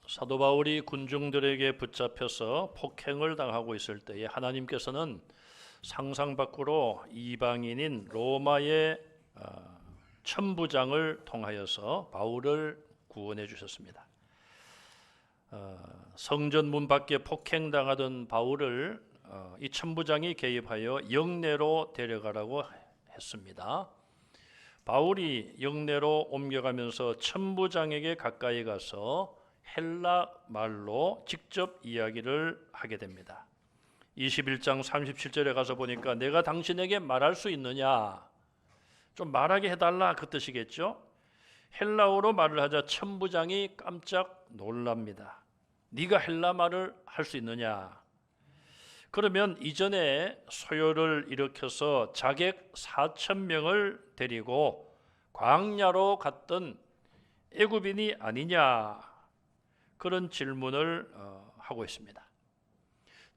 사도 바울이 군중들에게 붙잡혀서 폭행을 당하고 있을 때에 하나님께서는 상상 밖으로 이방인인 로마의 천부장을 통하여서 바울을 구원해 주셨습니다. 성전 문 밖에 폭행당하던 바울을 이 천부장이 개입하여 영내로 데려가라고 했습니다. 바울이 영내로 옮겨가면서 천부장에게 가까이 가서 헬라 말로 직접 이야기를 하게 됩니다. 21장 37절에 가서 보니까 내가 당신에게 말할 수 있느냐, 좀 말하게 해달라 그 뜻이겠죠. 헬라어로 말을 하자 천부장이 깜짝 놀랍니다. 네가 헬라 말을 할 수 있느냐. 그러면 이전에 소요를 일으켜서 자객 4,000명을 데리고 광야로 갔던 애굽인이 아니냐, 그런 질문을 하고 있습니다.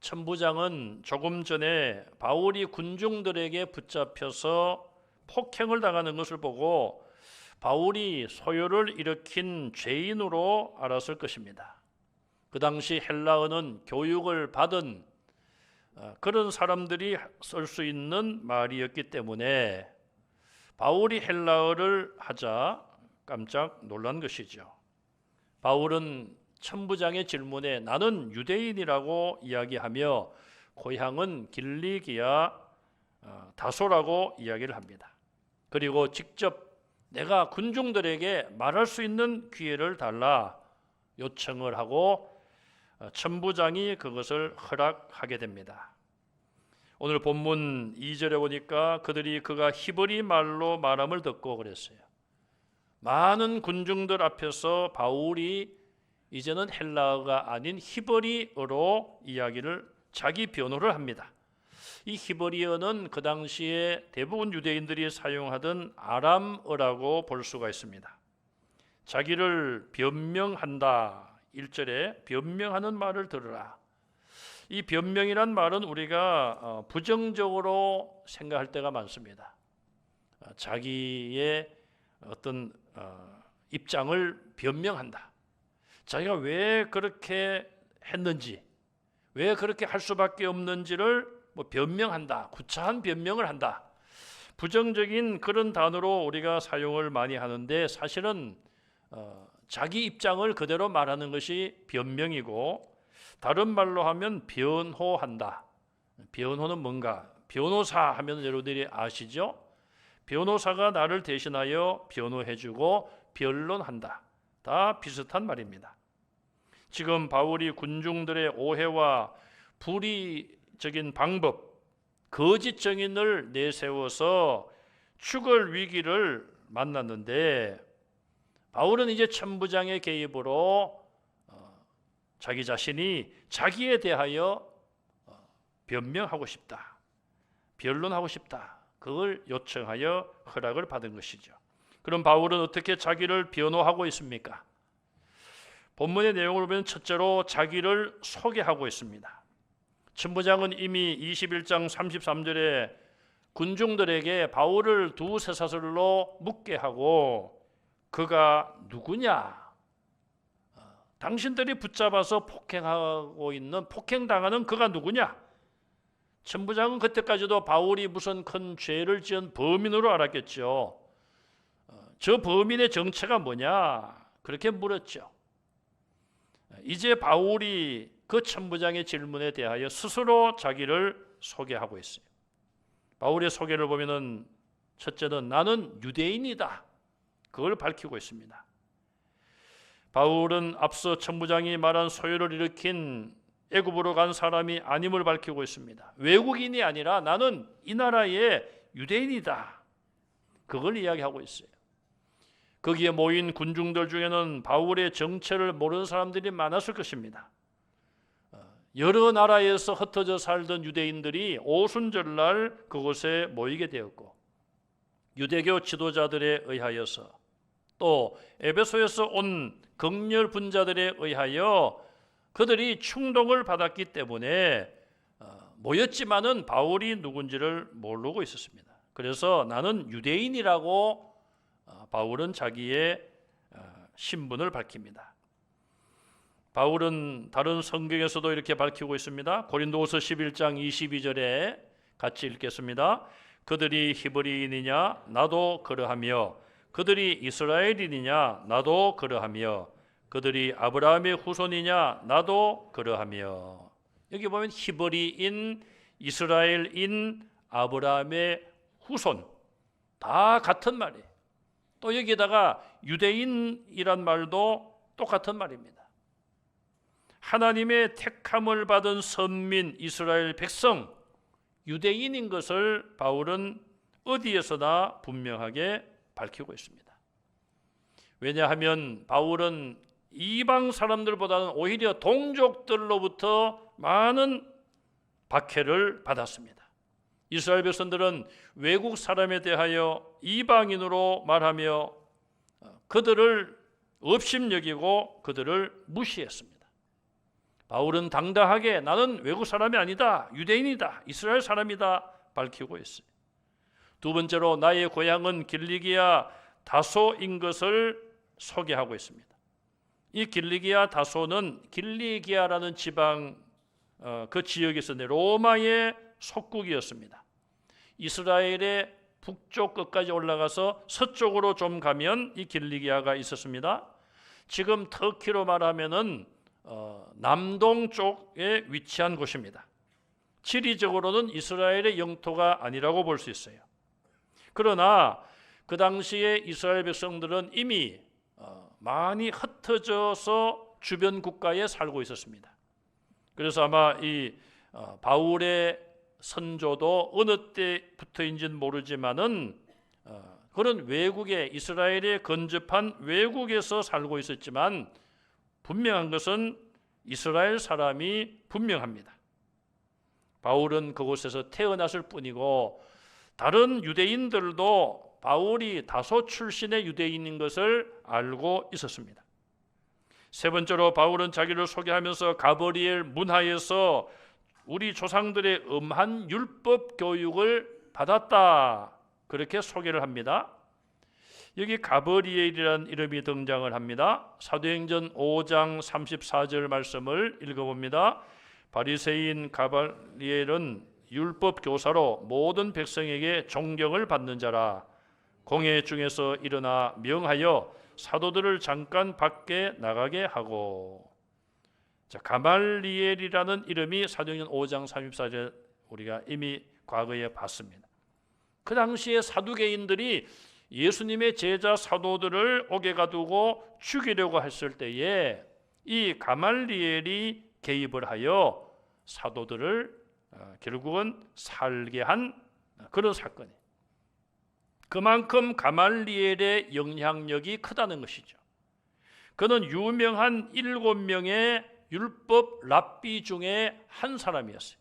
천부장은 조금 전에 바울이 군중들에게 붙잡혀서 폭행을 당하는 것을 보고 바울이 소요를 일으킨 죄인으로 알았을 것입니다. 그 당시 헬라어는 교육을 받은 그런 사람들이 쓸 수 있는 말이었기 때문에 바울이 헬라어를 하자 깜짝 놀란 것이죠. 바울은 천부장의 질문에 나는 유대인이라고 이야기하며 고향은 길리기아 다소라고 이야기를 합니다. 그리고 직접 내가 군중들에게 말할 수 있는 기회를 달라 요청을 하고 천부장이 그것을 허락하게 됩니다. 오늘 본문 2절에 보니까 그들이 그가 히브리 말로 말함을 듣고 그랬어요. 많은 군중들 앞에서 바울이 이제는 헬라어가 아닌 히브리어로 이야기를 자기 변호를 합니다. 이 히브리어는 그 당시에 대부분 유대인들이 사용하던 아람어라고 볼 수가 있습니다. 자기를 변명한다. 1절에 변명하는 말을 들으라. 이 변명이란 말은 우리가 부정적으로 생각할 때가 많습니다. 자기의 어떤 입장을 변명한다. 자기가 왜 그렇게 했는지, 왜 그렇게 할 수밖에 없는지를 변명한다. 구차한 변명을 한다. 부정적인 그런 단어로 우리가 사용을 많이 하는데 사실은 자기 입장을 그대로 말하는 것이 변명이고, 다른 말로 하면 변호한다. 변호는 뭔가? 변호사 하면 여러분들이 아시죠? 변호사가 나를 대신하여 변호해주고 변론한다. 다 비슷한 말입니다. 지금 바울이 군중들의 오해와 불의적인 방법, 거짓 정인을 내세워서 죽을 위기를 만났는데 바울은 이제 천부장의 개입으로 자기 자신이 자기에 대하여 변명하고 싶다, 변론하고 싶다, 그걸 요청하여 허락을 받은 것이죠. 그럼 바울은 어떻게 자기를 변호하고 있습니까? 본문의 내용을 보면 첫째로 자기를 소개하고 있습니다. 천부장은 이미 21장 33절에 군중들에게 바울을 두 쇠사슬로 묶게 하고 그가 누구냐? 당신들이 붙잡아서 폭행하고 있는, 폭행당하는 그가 누구냐? 천부장은 그때까지도 바울이 무슨 큰 죄를 지은 범인으로 알았겠죠. 저 범인의 정체가 뭐냐? 그렇게 물었죠. 이제 바울이 그 천부장의 질문에 대하여 스스로 자기를 소개하고 있어요. 바울의 소개를 보면은 첫째는 나는 유대인이다. 그걸 밝히고 있습니다. 바울은 앞서 천부장이 말한 소요를 일으킨 애굽으로 간 사람이 아님을 밝히고 있습니다. 외국인이 아니라 나는 이 나라의 유대인이다. 그걸 이야기하고 있어요. 거기에 모인 군중들 중에는 바울의 정체를 모르는 사람들이 많았을 것입니다. 여러 나라에서 흩어져 살던 유대인들이 오순절날 그곳에 모이게 되었고, 유대교 지도자들에 의하여서 또 에베소에서 온 극렬 분자들에 의하여 그들이 충동을 받았기 때문에 모였지만은 바울이 누군지를 모르고 있었습니다. 그래서 나는 유대인이라고 바울은 자기의 신분을 밝힙니다. 바울은 다른 성경에서도 이렇게 밝히고 있습니다. 고린도후서 11장 22절에 같이 읽겠습니다. 그들이 히브리인이냐 나도 그러하며 그들이 이스라엘인이냐 나도 그러하며 그들이 아브라함의 후손이냐 나도 그러하며. 여기 보면 히브리인, 이스라엘인, 아브라함의 후손 다 같은 말이에요. 또 여기에다가 유대인이란 말도 똑같은 말입니다. 하나님의 택함을 받은 선민 이스라엘 백성, 유대인인 것을 바울은 어디에서나 분명하게 밝히고 있습니다. 왜냐하면 바울은 이방 사람들보다는 오히려 동족들로부터 많은 박해를 받았습니다. 이스라엘 백성들은 외국 사람에 대하여 이방인으로 말하며 그들을 업심여기고 그들을 무시했습니다. 바울은 당당하게 나는 외국 사람이 아니다, 유대인이다, 이스라엘 사람이다 밝히고 있어요. 두 번째로 나의 고향은 길리기아 다소인 것을 소개하고 있습니다. 이 길리기아 다소는 길리기아라는 지방, 그 지역에 있었는데 로마의 속국이었습니다. 이스라엘의 북쪽 끝까지 올라가서 서쪽으로 좀 가면 이 길리기아가 있었습니다. 지금 터키로 말하면은 남동 쪽에 위치한 곳입니다. 지리적으로는 이스라엘의 영토가 아니라고 볼 수 있어요. 그러나 그 당시에 이스라엘 백성들은 이미 많이 흩어져서 주변 국가에 살고 있었습니다. 그래서 아마 이 바울의 선조도 어느 때부터인지는 모르지만은 그런 외국에, 이스라엘에 근접한 외국에서 살고 있었지만 분명한 것은 이스라엘 사람이 분명합니다. 바울은 그곳에서 태어났을 뿐이고 다른 유대인들도 바울이 다소 출신의 유대인인 것을 알고 있었습니다. 세 번째로 바울은 자기를 소개하면서 가버리엘 문하에서 우리 조상들의 엄한 율법 교육을 받았다, 그렇게 소개를 합니다. 여기 가버리엘이라는 이름이 등장을 합니다. 사도행전 5장 34절 말씀을 읽어봅니다. 바리새인 가버리엘은 율법 교사로 모든 백성에게 존경을 받는 자라. 공회 중에서 일어나 명하여 사도들을 잠깐 밖에 나가게 하고. 자, 가말리엘이라는 이름이 사도행전 5장 34절 우리가 이미 과거에 봤습니다. 그 당시에 사두개인들이 예수님의 제자 사도들을 옥에 가두고 죽이려고 했을 때에 이 가말리엘이 개입을 하여 사도들을 결국은 살게 한 그런 사건이에요. 그만큼 가말리엘의 영향력이 크다는 것이죠. 그는 유명한 7명의 율법 랍비 중에 한 사람이었어요.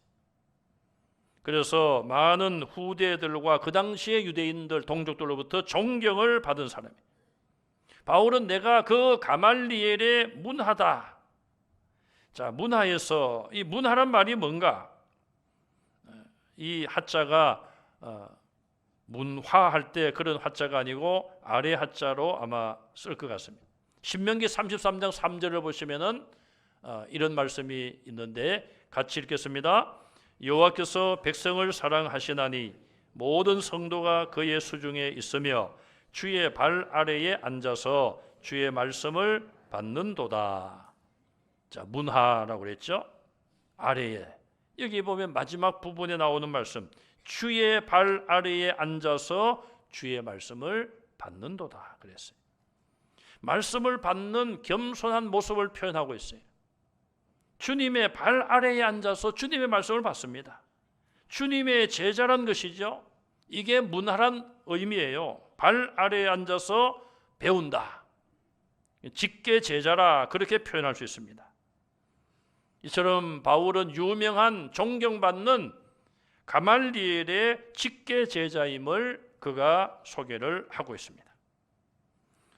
그래서 많은 후대들과 그 당시의 유대인들, 동족들로부터 존경을 받은 사람이에요. 바울은 내가 그 가말리엘의 문하다. 자, 문하에서 이 문하란 말이 뭔가? 이 하자가 문화할 때 그런 하자가 아니고 아래 하자로 아마 쓸 것 같습니다. 신명기 33장 3절을 보시면은 이런 말씀이 있는데 같이 읽겠습니다. 여호와께서 백성을 사랑하시나니 모든 성도가 그의 수중에 있으며 주의 발 아래에 앉아서 주의 말씀을 받는도다. 자, 문하라고 그랬죠? 아래에. 여기 보면 마지막 부분에 나오는 말씀, 주의 발 아래에 앉아서 주의 말씀을 받는도다 그랬어요. 말씀을 받는 겸손한 모습을 표현하고 있어요. 주님의 발 아래에 앉아서 주님의 말씀을 받습니다. 주님의 제자란 것이죠. 이게 문하란 의미예요. 발 아래에 앉아서 배운다. 직계 제자라 그렇게 표현할 수 있습니다. 이처럼 바울은 유명한 존경받는 가말리엘의 직계 제자임을 그가 소개를 하고 있습니다.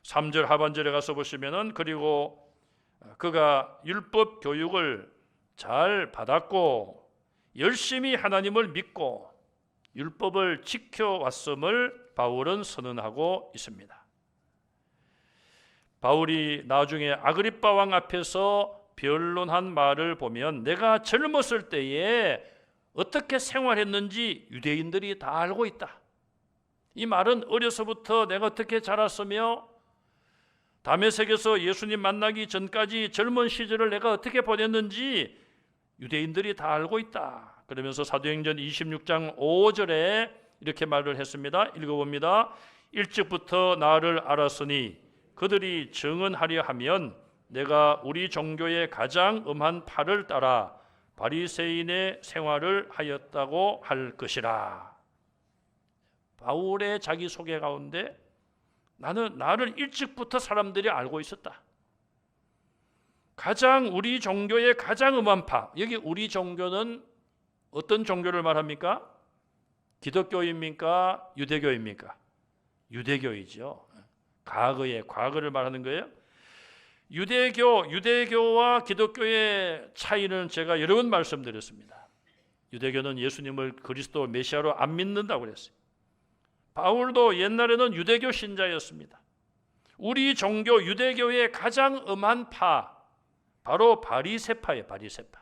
3절 하반절에 가서 보시면은 그리고 그가 율법 교육을 잘 받았고 열심히 하나님을 믿고 율법을 지켜왔음을 바울은 선언하고 있습니다. 바울이 나중에 아그리빠 왕 앞에서 변론한 말을 보면 내가 젊었을 때에 어떻게 생활했는지 유대인들이 다 알고 있다. 이 말은 어려서부터 내가 어떻게 자랐으며 다메섹에서 예수님 만나기 전까지 젊은 시절을 내가 어떻게 보냈는지 유대인들이 다 알고 있다. 그러면서 사도행전 26장 5절에 이렇게 말을 했습니다. 읽어봅니다. 일찍부터 나를 알았으니 그들이 증언하려 하면 내가 우리 종교의 가장 음한 팔을 따라 바리새인의 생활을 하였다고 할 것이라. 바울의 자기소개 가운데 나를 일찍부터 사람들이 알고 있었다. 우리 종교의 가장 음한 파. 여기 우리 종교는 어떤 종교를 말합니까? 기독교입니까? 유대교입니까? 유대교이죠. 과거를 말하는 거예요. 유대교와 기독교의 차이는 제가 여러 번 말씀드렸습니다. 유대교는 예수님을 그리스도 메시아로 안 믿는다고 그랬어요. 바울도 옛날에는 유대교 신자였습니다. 우리 종교 유대교의 가장 음한 파, 바로 바리새파예요. 바리새파.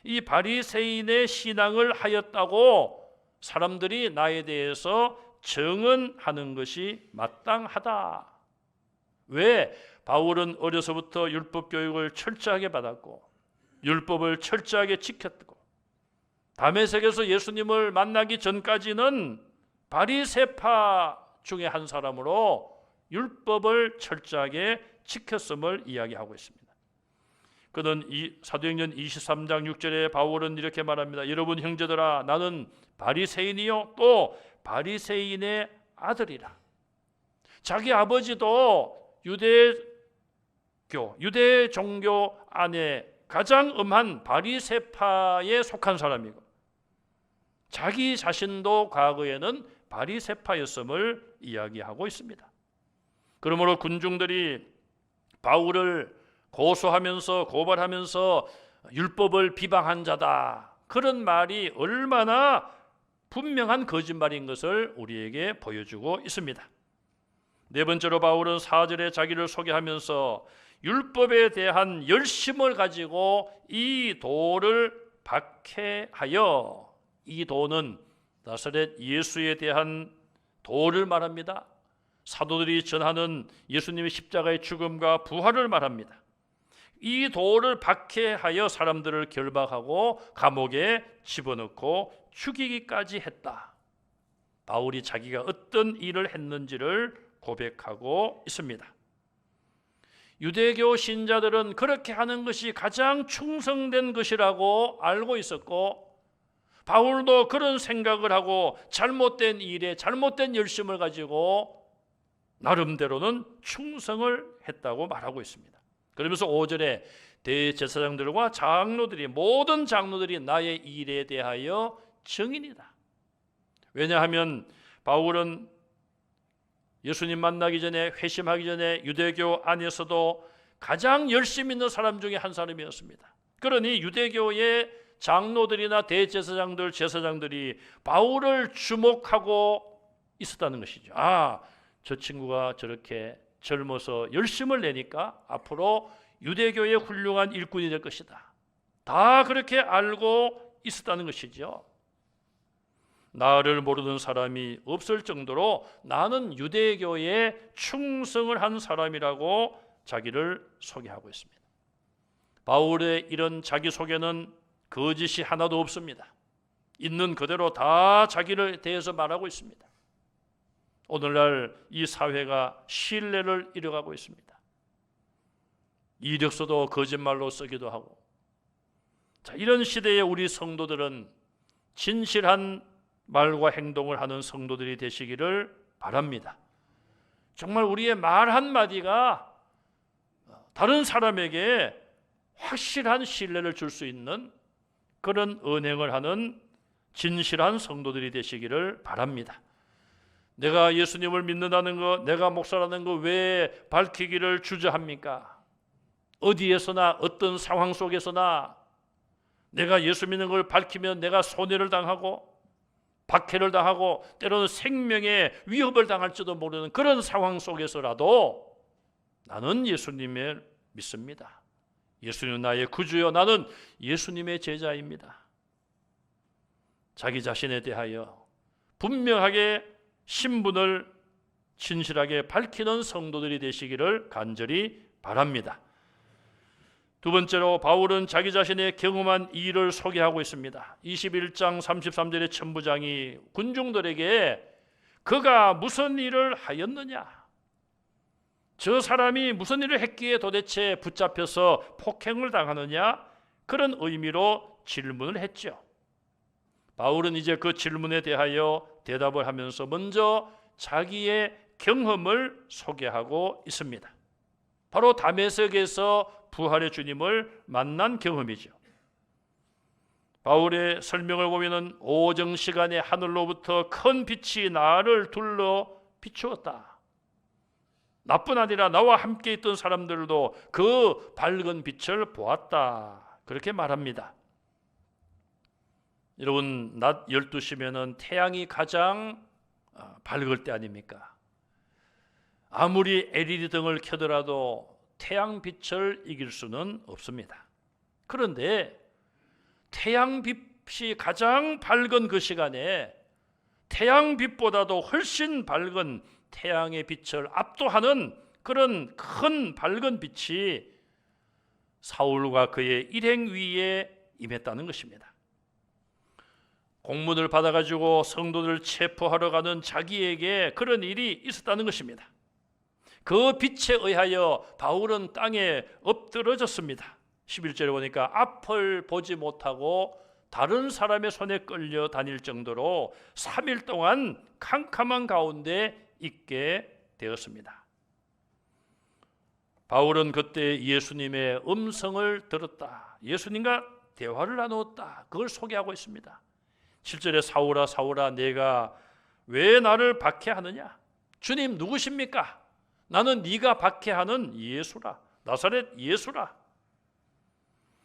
이 바리새인의 신앙을 하였다고 사람들이 나에 대해서 증언하는 것이 마땅하다. 왜? 바울은 어려서부터 율법 교육을 철저하게 받았고 율법을 철저하게 지켰고 다메섹에서 예수님을 만나기 전까지는 바리새파 중에 한 사람으로 율법을 철저하게 지켰음을 이야기하고 있습니다. 그는 사도행전 23장 6절에 바울은 이렇게 말합니다. 여러분 형제들아, 나는 바리새인이요 또 바리새인의 아들이라. 자기 아버지도 유대 종교 안에 가장 음한 바리새파에 속한 사람이고 자기 자신도 과거에는 바리새파였음을 이야기하고 있습니다. 그러므로 군중들이 바울을 고소하면서 고발하면서 율법을 비방한 자다, 그런 말이 얼마나 분명한 거짓말인 것을 우리에게 보여주고 있습니다. 네 번째로 바울은 4절에 자기를 소개하면서 율법에 대한 열심을 가지고 이 도를 박해하여, 이 도는 나사렛 예수에 대한 도를 말합니다. 사도들이 전하는 예수님의 십자가의 죽음과 부활을 말합니다. 이 도를 박해하여 사람들을 결박하고 감옥에 집어넣고 죽이기까지 했다. 바울이 자기가 어떤 일을 했는지를 고백하고 있습니다. 유대교 신자들은 그렇게 하는 것이 가장 충성된 것이라고 알고 있었고 바울도 그런 생각을 하고 잘못된 일에 잘못된 열심을 가지고 나름대로는 충성을 했다고 말하고 있습니다. 그러면서 5절에 대제사장들과 장로들이, 모든 장로들이 나의 일에 대하여 증인이다. 왜냐하면 바울은 예수님 만나기 전에, 회심하기 전에 유대교 안에서도 가장 열심히 있는 사람 중에 한 사람이었습니다. 그러니 유대교의 장로들이나 대제사장들, 제사장들이 바울을 주목하고 있었다는 것이죠. 저 친구가 저렇게 젊어서 열심을 내니까 앞으로 유대교의 훌륭한 일꾼이 될 것이다. 다 그렇게 알고 있었다는 것이죠. 나를 모르는 사람이 없을 정도로 나는 유대교에 충성을 한 사람이라고 자기를 소개하고 있습니다. 바울의 이런 자기소개는 거짓이 하나도 없습니다. 있는 그대로 다 자기를 대해서 말하고 있습니다. 오늘날 이 사회가 신뢰를 잃어가고 있습니다. 이력서도 거짓말로 쓰기도 하고, 이런 시대에 우리 성도들은 진실한 말과 행동을 하는 성도들이 되시기를 바랍니다. 정말 우리의 말 한마디가 다른 사람에게 확실한 신뢰를 줄 수 있는 그런 언행을 하는 진실한 성도들이 되시기를 바랍니다. 내가 예수님을 믿는다는 것, 내가 목사라는 것 왜 밝히기를 주저합니까? 어디에서나 어떤 상황 속에서나 내가 예수 믿는 걸 밝히면 내가 손해를 당하고 박해를 당하고 때로는 생명의 위협을 당할지도 모르는 그런 상황 속에서라도 나는 예수님을 믿습니다. 예수님은 나의 구주요, 나는 예수님의 제자입니다. 자기 자신에 대하여 분명하게 신분을 진실하게 밝히는 성도들이 되시기를 간절히 바랍니다. 두 번째로 바울은 자기 자신의 경험한 일을 소개하고 있습니다. 21장 33절의 천부장이 군중들에게 그가 무슨 일을 하였느냐, 저 사람이 무슨 일을 했기에 도대체 붙잡혀서 폭행을 당하느냐, 그런 의미로 질문을 했죠. 바울은 이제 그 질문에 대하여 대답을 하면서 먼저 자기의 경험을 소개하고 있습니다. 바로 다메섹에서 부활의 주님을 만난 경험이죠. 바울의 설명을 보면은 오정 시간에 하늘로부터 큰 빛이 나를 둘러 비추었다. 나뿐 아니라 나와 함께 있던 사람들도 그 밝은 빛을 보았다. 그렇게 말합니다. 여러분, 낮 12시면은 태양이 가장 밝을 때 아닙니까? 아무리 LED 등을 켜더라도 태양빛을 이길 수는 없습니다. 그런데 태양빛이 가장 밝은 그 시간에 태양빛보다도 훨씬 밝은 태양의 빛을 압도하는 그런 큰 밝은 빛이 사울과 그의 일행 위에 임했다는 것입니다. 공문을 받아가지고 성도들을 체포하러 가는 자기에게 그런 일이 있었다는 것입니다. 그 빛에 의하여 바울은 땅에 엎드러졌습니다. 11절에 보니까 앞을 보지 못하고 다른 사람의 손에 끌려 다닐 정도로 3일 동안 캄캄한 가운데 있게 되었습니다. 바울은 그때 예수님의 음성을 들었다, 예수님과 대화를 나누었다, 그걸 소개하고 있습니다. 7절에 사울아 사울아 내가 왜 나를 박해하느냐, 주님 누구십니까? 나는 네가 박해하는 예수라, 나사렛 예수라.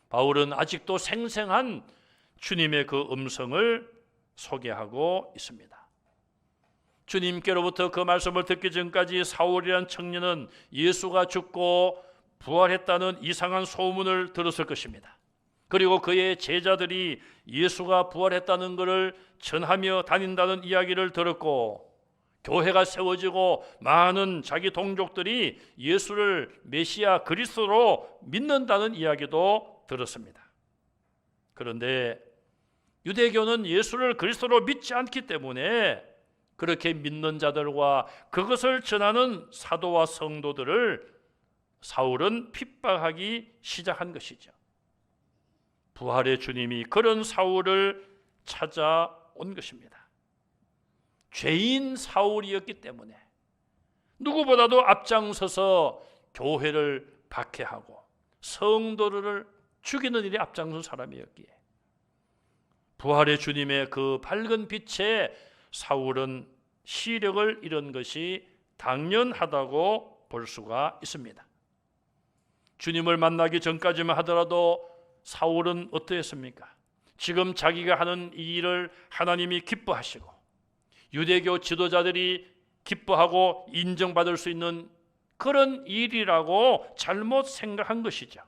바울은 아직도 생생한 주님의 그 음성을 소개하고 있습니다. 주님께로부터 그 말씀을 듣기 전까지 사울이란 청년은 예수가 죽고 부활했다는 이상한 소문을 들었을 것입니다. 그리고 그의 제자들이 예수가 부활했다는 것을 전하며 다닌다는 이야기를 들었고, 교회가 세워지고 많은 자기 동족들이 예수를 메시아 그리스도로 믿는다는 이야기도 들었습니다. 그런데 유대교는 예수를 그리스도로 믿지 않기 때문에 그렇게 믿는 자들과 그것을 전하는 사도와 성도들을 사울은 핍박하기 시작한 것이죠. 부활의 주님이 그런 사울을 찾아온 것입니다. 죄인 사울이었기 때문에 누구보다도 앞장서서 교회를 박해하고 성도를 죽이는 일에 앞장선 사람이었기에 부활의 주님의 그 밝은 빛에 사울은 시력을 잃은 것이 당연하다고 볼 수가 있습니다. 주님을 만나기 전까지만 하더라도 사울은 어떠했습니까? 지금 자기가 하는 이 일을 하나님이 기뻐하시고 유대교 지도자들이 기뻐하고 인정받을 수 있는 그런 일이라고 잘못 생각한 것이죠.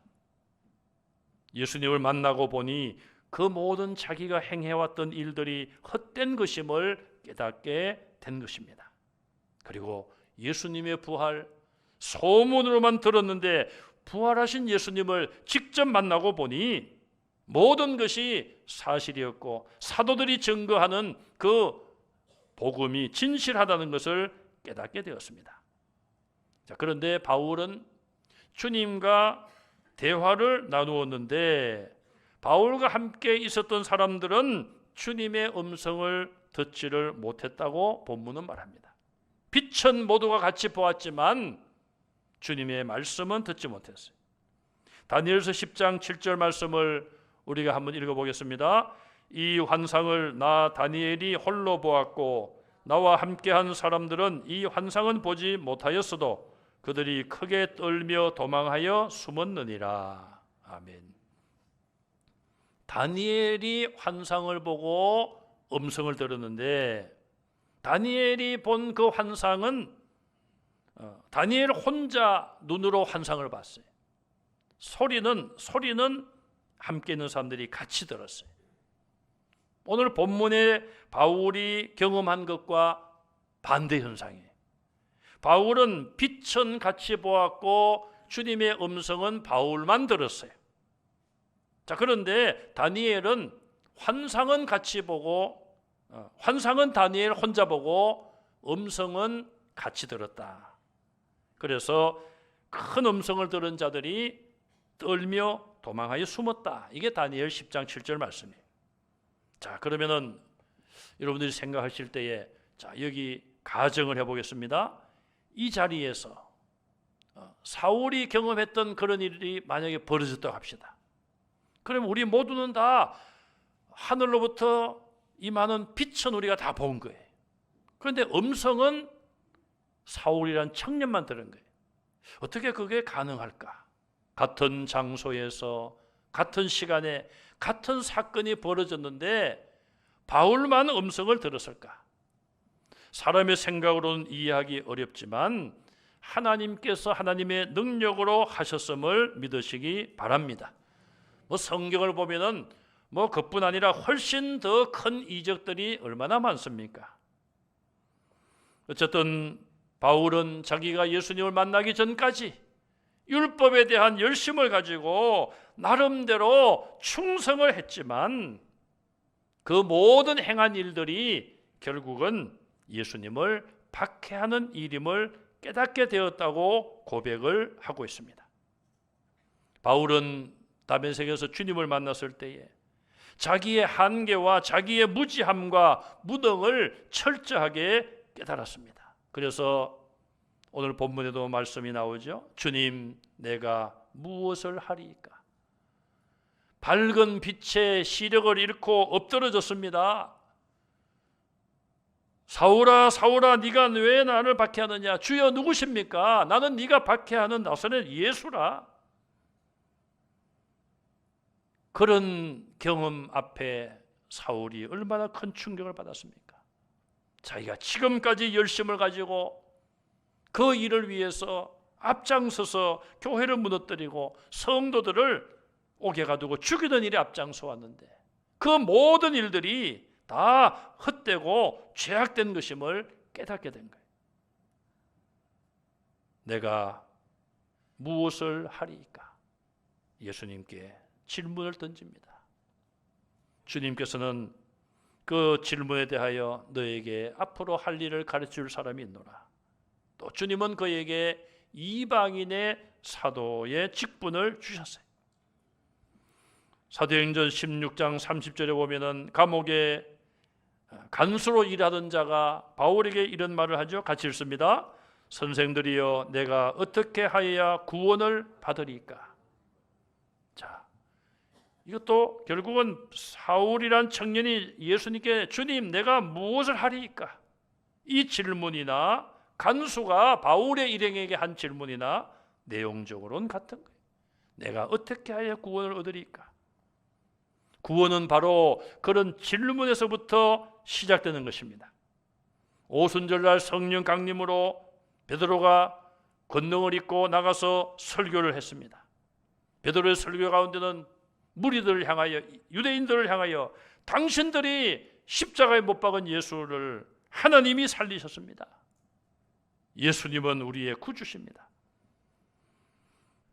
예수님을 만나고 보니 그 모든 자기가 행해왔던 일들이 헛된 것임을 깨닫게 된 것입니다. 그리고 예수님의 부활, 소문으로만 들었는데 부활하신 예수님을 직접 만나고 보니 모든 것이 사실이었고 사도들이 증거하는 그 복음이 진실하다는 것을 깨닫게 되었습니다. 자, 그런데 바울은 주님과 대화를 나누었는데 바울과 함께 있었던 사람들은 주님의 음성을 듣지를 못했다고 본문은 말합니다. 빛은 모두가 같이 보았지만 주님의 말씀은 듣지 못했어요. 다니엘서 10장 7절 말씀을 우리가 한번 읽어보겠습니다. 이 환상을 나 다니엘이 홀로 보았고 나와 함께한 사람들은 이 환상은 보지 못하였어도 그들이 크게 떨며 도망하여 숨었느니라. 아멘. 다니엘이 환상을 보고 음성을 들었는데 다니엘이 본 그 환상은 다니엘 혼자 눈으로 환상을 봤어요. 소리는 함께 있는 사람들이 같이 들었어요. 오늘 본문에 바울이 경험한 것과 반대 현상이에요. 바울은 빛은 같이 보았고 주님의 음성은 바울만 들었어요. 자, 그런데 다니엘은 환상은 같이 보고, 환상은 다니엘 혼자 보고 음성은 같이 들었다. 그래서 큰 음성을 들은 자들이 떨며 도망하여 숨었다. 이게 다니엘 10장 7절 말씀이에요. 자, 그러면은 여러분들이 생각하실 때에, 자, 여기 가정을 해보겠습니다. 이 자리에서 사울이 경험했던 그런 일이 만약에 벌어졌다고 합시다. 그러면 우리 모두는 다 하늘로부터 임하는 빛은 우리가 다 본 거예요. 그런데 음성은 사울이란 청년만 들은 거예요. 어떻게 그게 가능할까? 같은 장소에서 같은 시간에 같은 사건이 벌어졌는데 바울만 음성을 들었을까? 사람의 생각으로는 이해하기 어렵지만 하나님께서 하나님의 능력으로 하셨음을 믿으시기 바랍니다. 성경을 보면은 그뿐 아니라 훨씬 더 큰 이적들이 얼마나 많습니까? 어쨌든 바울은 자기가 예수님을 만나기 전까지 율법에 대한 열심을 가지고 나름대로 충성을 했지만 그 모든 행한 일들이 결국은 예수님을 박해하는 일임을 깨닫게 되었다고 고백을 하고 있습니다. 바울은 다메섹에서 주님을 만났을 때에 자기의 한계와 자기의 무지함과 무능을 철저하게 깨달았습니다. 그래서 오늘 본문에도 말씀이 나오죠. 주님, 내가 무엇을 하리이까? 밝은 빛의 시력을 잃고 엎드러졌습니다. 사울아, 사울아, 네가 왜 나를 박해하느냐? 주여, 누구십니까? 나는 네가 박해하는 나사렛 예수라. 그런 경험 앞에 사울이 얼마나 큰 충격을 받았습니까? 자기가 지금까지 열심을 가지고 그 일을 위해서 앞장서서 교회를 무너뜨리고 성도들을 옥에 가두고 죽이던 일에 앞장서 왔는데 그 모든 일들이 다 헛되고 죄악된 것임을 깨닫게 된 거예요. 내가 무엇을 하리이까? 예수님께 질문을 던집니다. 주님께서는 그 질문에 대하여 너에게 앞으로 할 일을 가르칠 사람이 있노라. 또 주님은 그에게 이방인의 사도의 직분을 주셨어요. 사도행전 16장 30절에 보면은 감옥에 간수로 일하던 자가 바울에게 이런 말을 하죠. 같이 읽습니다. 선생들이여, 내가 어떻게 하여야 구원을 받으리까? 자, 이것도 결국은 사울이란 청년이 예수님께 주님, 내가 무엇을 하리이까? 이 질문이나 간수가 바울의 일행에게 한 질문이나 내용적으로는 같은 거예요. 내가 어떻게 하여 구원을 얻으리까? 구원은 바로 그런 질문에서부터 시작되는 것입니다. 오순절날 성령 강림으로 베드로가 권능을 입고 나가서 설교를 했습니다. 베드로의 설교 가운데는 무리들을 향하여, 유대인들을 향하여 당신들이 십자가에 못 박은 예수를 하나님이 살리셨습니다. 예수님은 우리의 구주십니다.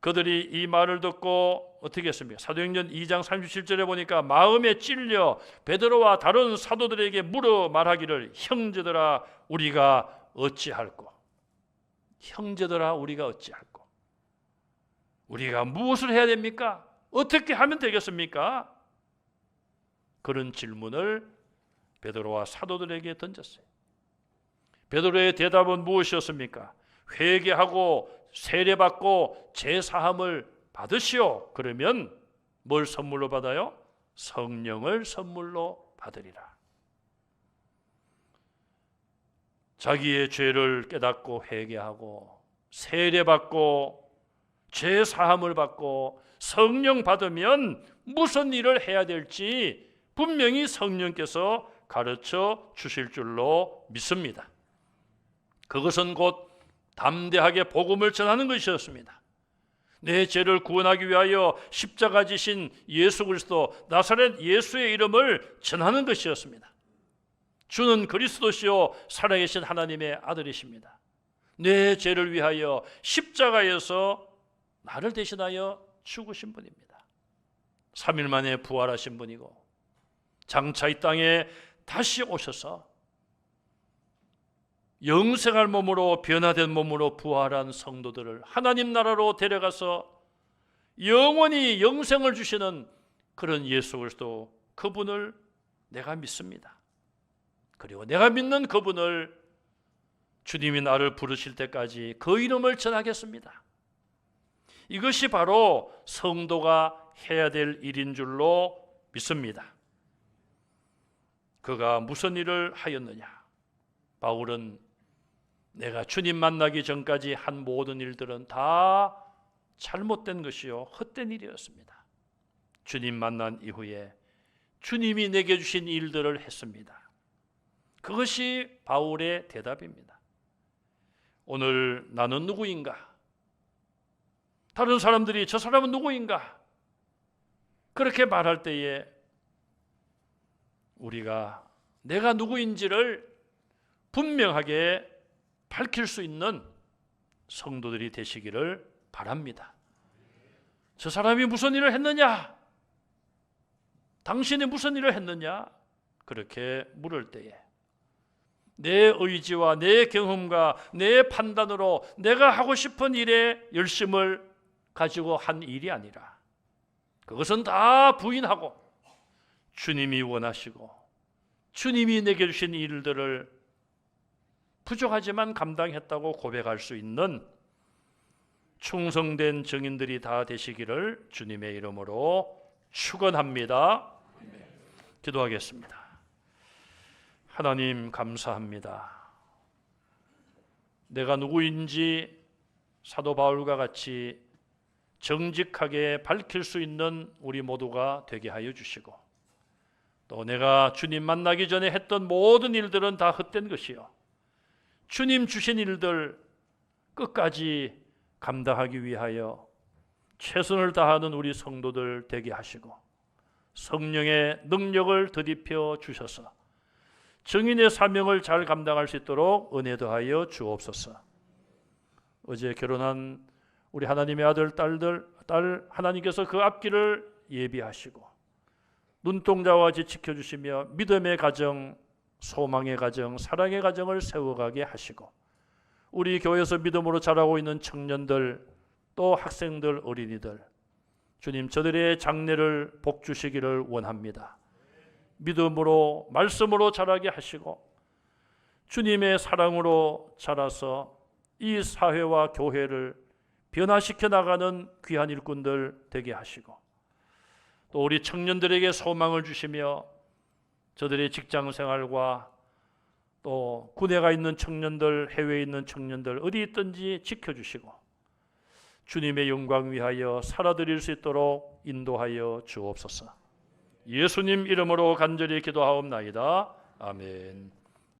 그들이 이 말을 듣고 어떻게 했습니까? 사도행전 2장 37절에 보니까 마음에 찔려 베드로와 다른 사도들에게 물어 말하기를 형제들아 우리가 어찌할꼬? 형제들아 우리가 어찌할꼬? 우리가 무엇을 해야 됩니까? 어떻게 하면 되겠습니까? 그런 질문을 베드로와 사도들에게 던졌어요. 베드로의 대답은 무엇이었습니까? 회개하고 세례받고 제사함을 받으시오. 그러면 뭘 선물로 받아요? 성령을 선물로 받으리라. 자기의 죄를 깨닫고 회개하고 세례받고 제사함을 받고 성령 받으면 무슨 일을 해야 될지 분명히 성령께서 가르쳐 주실 줄로 믿습니다. 그것은 곧 담대하게 복음을 전하는 것이었습니다. 내 죄를 구원하기 위하여 십자가 지신 예수 그리스도 나사렛 예수의 이름을 전하는 것이었습니다. 주는 그리스도시요 살아계신 하나님의 아들이십니다. 내 죄를 위하여 십자가에서 나를 대신하여 죽으신 분입니다. 3일 만에 부활하신 분이고 장차 이 땅에 다시 오셔서 영생할 몸으로 변화된 몸으로 부활한 성도들을 하나님 나라로 데려가서 영원히 영생을 주시는 그런 예수 그리스도, 그분을 내가 믿습니다. 그리고 내가 믿는 그분을 주님이 나를 부르실 때까지 그 이름을 전하겠습니다. 이것이 바로 성도가 해야 될 일인 줄로 믿습니다. 그가 무슨 일을 하였느냐? 바울은 내가 주님 만나기 전까지 한 모든 일들은 다 잘못된 것이요 헛된 일이었습니다. 주님 만난 이후에 주님이 내게 주신 일들을 했습니다. 그것이 바울의 대답입니다. 오늘 나는 누구인가? 다른 사람들이 저 사람은 누구인가? 그렇게 말할 때에 우리가 내가 누구인지를 분명하게 밝힐 수 있는 성도들이 되시기를 바랍니다. 저 사람이 무슨 일을 했느냐? 당신이 무슨 일을 했느냐? 그렇게 물을 때에 내 의지와 내 경험과 내 판단으로 내가 하고 싶은 일에 열심을 가지고 한 일이 아니라 그것은 다 부인하고 주님이 원하시고 주님이 내게 주신 일들을 부족하지만 감당했다고 고백할 수 있는 충성된 증인들이 다 되시기를 주님의 이름으로 축원합니다. 기도하겠습니다. 하나님 감사합니다. 내가 누구인지 사도 바울과 같이 정직하게 밝힐 수 있는 우리 모두가 되게 하여 주시고 또 내가 주님 만나기 전에 했던 모든 일들은 다 헛된 것이요 주님 주신 일들 끝까지 감당하기 위하여 최선을 다하는 우리 성도들 되게 하시고 성령의 능력을 더입혀 주셔서 증인의 사명을 잘 감당할 수 있도록 은혜 더하여 주옵소서. 어제 결혼한 우리 하나님의 아들, 딸 하나님께서 그 앞길을 예비하시고 눈동자와 같이 지켜주시며 믿음의 가정, 소망의 가정, 사랑의 가정을 세워가게 하시고 우리 교회에서 믿음으로 자라고 있는 청년들 또 학생들, 어린이들 주님 저들의 장래를 복주시기를 원합니다. 믿음으로 말씀으로 자라게 하시고 주님의 사랑으로 자라서 이 사회와 교회를 변화시켜 나가는 귀한 일꾼들 되게 하시고 또 우리 청년들에게 소망을 주시며 저들의 직장 생활과 또 군에가 있는 청년들, 해외에 있는 청년들 어디 있든지 지켜주시고 주님의 영광 위하여 살아드릴 수 있도록 인도하여 주옵소서. 예수님 이름으로 간절히 기도하옵나이다. 아멘.